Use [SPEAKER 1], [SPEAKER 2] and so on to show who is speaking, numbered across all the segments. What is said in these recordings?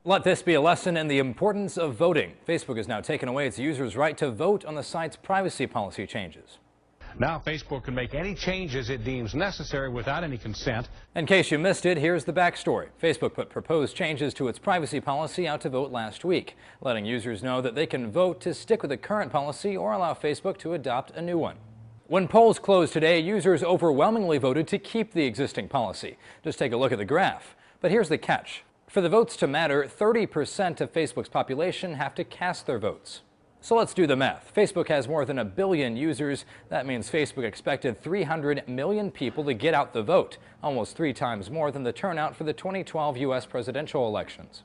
[SPEAKER 1] Let this be a lesson in the importance of voting. Facebook has now taken away its users' right to vote on the site's privacy policy changes.
[SPEAKER 2] Now Facebook can make any changes it deems necessary without any consent.
[SPEAKER 1] In case you missed it, here's the backstory. Facebook put proposed changes to its privacy policy out to vote last week, letting users know that they can vote to stick with the current policy or allow Facebook to adopt a new one. When polls closed today, users overwhelmingly voted to keep the existing policy. Just take a look at the graph. But here's the catch. For the votes to matter, 30% of Facebook's population have to cast their votes. So let's do the math. Facebook has more than 1 billion users. That means Facebook expected 300 million people to get out the vote, almost 3 times more than the turnout for the 2012 U.S. presidential elections.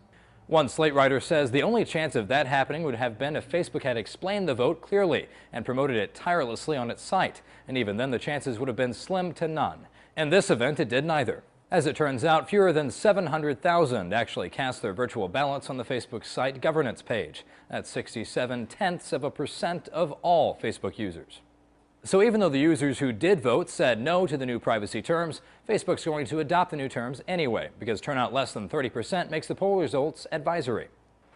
[SPEAKER 1] One Slate writer says the only chance of that happening would have been if Facebook had explained the vote clearly and promoted it tirelessly on its site, and even then the chances would have been slim to none. In this event, it did neither. As it turns out, fewer than 700,000 actually cast their virtual ballots on the Facebook site governance page. That's 67/10% of all Facebook users. So even though the users who did vote said no to the new privacy terms, Facebook's going to adopt the new terms anyway, because turnout less than 30% makes the poll results advisory.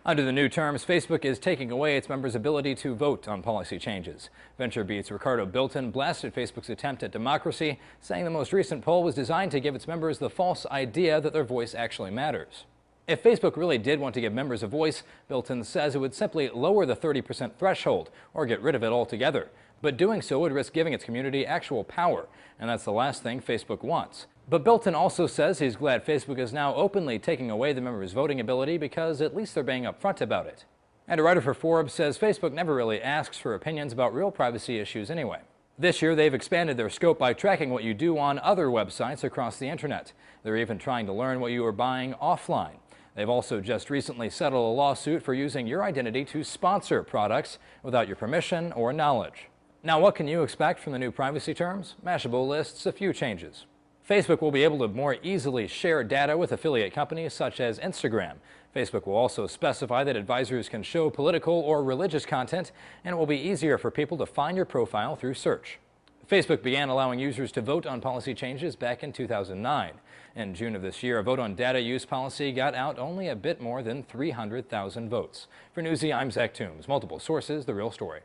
[SPEAKER 1] Under the new terms, Facebook is taking away its members' ability to vote on policy changes. VentureBeat's Ricardo Bilton blasted Facebook's attempt at democracy, saying the most recent poll was designed to give its members the false idea that their voice actually matters. If Facebook really did want to give members a voice, Bilton says it would simply lower the 30% threshold or get rid of it altogether. But doing so would risk giving its community actual power, and that's the last thing Facebook wants. But Bilton also says he's glad Facebook is now openly taking away the members' voting ability because at least they're being upfront about it. And a writer for Forbes says Facebook never really asks for opinions about real privacy issues anyway. This year, they've expanded their scope by tracking what you do on other websites across the internet. They're even trying to learn what you are buying offline. They've also just recently settled a lawsuit for using your identity to sponsor products without your permission or knowledge. Now, what can you expect from the new privacy terms? Mashable lists a few changes. Facebook will be able to more easily share data with affiliate companies such as Instagram. Facebook will also specify that advisors can show political or religious content, and it will be easier for people to find your profile through search. Facebook began allowing users to vote on policy changes back in 2009. In June of this year, a vote on data use policy got out only a bit more than 300,000 votes. For Newsy, I'm Zach Toombs. Multiple sources, The Real Story.